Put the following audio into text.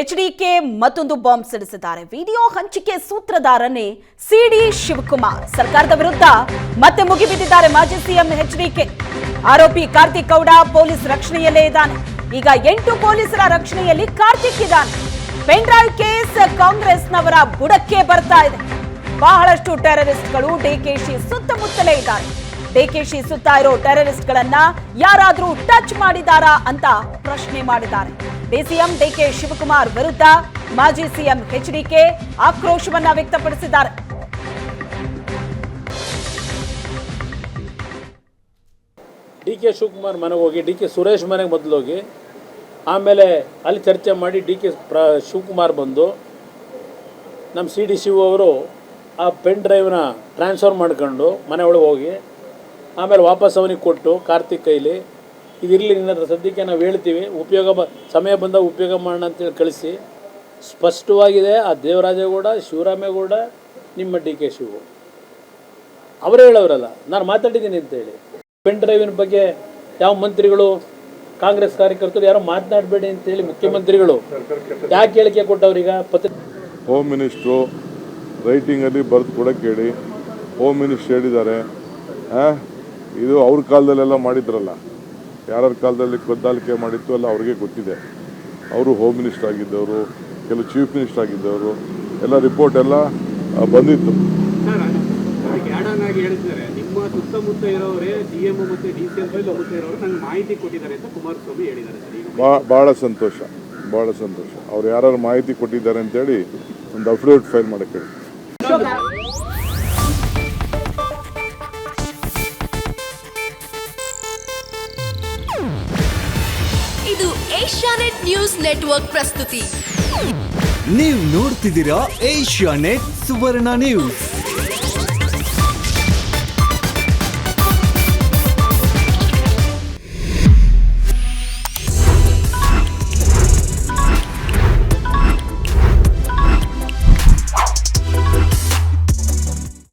HDK ಮತ್ತೊಂದು bomb ಸಿಡಿಸಿದ್ದಾರೆ. Video ಹಂಚಿಕೆ ಸೂತ್ರಧಾರನೇ ಸಿಡಿ ಶಿವಕುಮಾರ್ ಸರ್ಕಾರದ ವಿರುದ್ಧ ಮತ್ತೆ ಮುಗಿಬಿದ್ದಿದ್ದಾರೆ. ಮಾಜಿ ಸಿಎಂ ಎಚ್ಡಿಕೆ ಆರೋಪಿ ಕಾರ್ತಿಕ್ ಗೌಡ ಪೊಲೀಸ್ ರಕ್ಷಣೆಯಲ್ಲೇ ಇದ್ದಾನೆ. ಈಗ 8 ಪೊಲೀಸರ ರಕ್ಷಣೆಯಲ್ಲಿ ಕಾರ್ತಿಕ್ ಇದ್ದಾನೆ. ಪೆನ್ಡ್ರೈವ್ ಕೇಸ್ ಕಾಂಗ್ರೆಸ್ನವರ ಬುಡಕ್ಕೆ ಬರ್ತಾ ಇದೆ. ಬಹಳಷ್ಟು ಟೆರರಿಸ್ಟ್ಗಳು ಡಿಕೆಶಿ ಸುತ್ತಮುತ್ತಲೇ ಇದ್ದಾರೆ. ಡಿಕೆಶಿ ಸುತ್ತ ಇರೋ ಟೆರರಿಸ್ಟ್ಗಳನ್ನ ಯಾರಾದ್ರೂ ಟಚ್ ಮಾಡಿದಾರಾ ಅಂತ ಪ್ರಶ್ನೆ ಮಾಡಿದ್ದಾರೆ. ಡಿಸಿಎಂ ಡಿಕೆ ಶಿವಕುಮಾರ್ ವಿರುದ್ಧ ಮಾಜಿ ಸಿಎಂ ಎಚ್ಡಿಕೆ ಆಕ್ರೋಶವನ್ನ ವ್ಯಕ್ತಪಡಿಸಿದ್ದಾರೆ. ಡಿಕೆ ಶಿವಕುಮಾರ್ ಮನೆಗೆ ಹೋಗಿ ಡಿಕೆ ಸುರೇಶ್ ಮನೆಗೆ ಮೊದಲು ಹೋಗಿ ಆಮೇಲೆ ಅಲ್ಲಿ ಚರ್ಚೆ ಮಾಡಿ ಡಿಕೆ ಶಿವಕುಮಾರ್ ಬಂದು ನಮ್ಮ ಸಿಡಿ ಶಿವ ಅವರು ಆ ಪೆನ್ ಡ್ರೈವ್ನ ಟ್ರಾನ್ಸ್ಫರ್ ಮಾಡ್ಕೊಂಡು ಮನೆ ಒಳಗೆ ಹೋಗಿ ಆಮೇಲೆ ವಾಪಸ್ ಅವನಿಗೆ ಕೊಟ್ಟು ಕಾರ್ತಿಕ್ ಕೈಲಿ ಇದಿರಲಿ ನಿನ್ನ ಸದ್ಯಕ್ಕೆ ನಾವು ಹೇಳ್ತೀವಿ ಸಮಯ ಬಂದಾಗ ಉಪಯೋಗ ಮಾಡೋಣ ಅಂತೇಳಿ ಕಳಿಸಿ ಸ್ಪಷ್ಟವಾಗಿದೆ. ಆ ದೇವರಾಜೇಗೌಡ ಶಿವರಾಮೇಗೌಡ ನಿಮ್ಮ ಡಿಕೆ ಶಿವ ಅವರೇ ಹೇಳೋರಲ್ಲ, ನಾನು ಮಾತಾಡಿದ್ದೀನಿ ಅಂತೇಳಿ. ಪೆನ್ ಡ್ರೈವಿನ ಬಗ್ಗೆ ಯಾವ ಮಂತ್ರಿಗಳು ಕಾಂಗ್ರೆಸ್ ಕಾರ್ಯಕರ್ತರು ಯಾರೋ ಮಾತನಾಡಬೇಡಿ ಅಂತೇಳಿ ಮುಖ್ಯಮಂತ್ರಿಗಳು ಯಾಕೆ ಹೇಳಿಕೆ ಕೊಟ್ಟವ್ರೀಗ? ಹೋಮ್ ಮಿನಿಸ್ಟ್ರು ರೈಟಿಂಗಲ್ಲಿ ಬರೆದು ಕೊಡೋಕ್ಕೆ ಹೇಳಿ ಹೋಮ್ ಮಿನಿಸ್ಟ್ರು ಹೇಳಿದ್ದಾರೆ. ಇದು ಅವ್ರ ಕಾಲದಲ್ಲೆಲ್ಲ ಮಾಡಿದ್ರಲ್ಲ, ಯಾರ್ಯಾರ ಕಾಲದಲ್ಲಿ ಕದ್ದಾಲಿಕೆ ಮಾಡಿತ್ತು ಅಲ್ಲ ಅವ್ರಿಗೆ ಗೊತ್ತಿದೆ. ಅವರು ಹೋಮ್ ಮಿನಿಸ್ಟರ್ ಆಗಿದ್ದವರು, ಕೆಲವು ಚೀಫ್ ಮಿನಿಸ್ಟರ್ ಆಗಿದ್ದವರು, ಎಲ್ಲ ರಿಪೋರ್ಟ್ ಎಲ್ಲ ಬಂದಿತ್ತು. ನಿಮ್ಮ ಸುತ್ತಮುತ್ತ ಇರೋರೇ ಸಿಎಂ ಮತ್ತು ಡಿಸಿಎಂ ಸುತ್ತಮುತ್ತ ಇರೋರು ನಂಗೆ ಮಾಹಿತಿ ಕೊಟ್ಟಿದ್ದಾರೆ ಅಂತ ಕುಮಾರಸ್ವಾಮಿ ಹೇಳಿದ್ದಾರೆ. ಭಾಳ ಸಂತೋಷ. ಅವ್ರು ಯಾರು ಮಾಹಿತಿ ಕೊಟ್ಟಿದ್ದಾರೆ ಅಂತೇಳಿ ಒಂದು ಅಫಿಡವಿಟ್ ಫೈಲ್ ಮಾಡಕ್ಕೆ ಹೇಳಿ. ಇದು ಏಷ್ಯಾನೆಟ್ ನ್ಯೂಸ್ ನೆಟ್ವರ್ಕ್ ಪ್ರಸ್ತುತಿ. ನೀವು ನೋಡ್ತಿದ್ದೀರಾ ಏಷ್ಯಾನೆಟ್ ಸುವರ್ಣ ನ್ಯೂಸ್.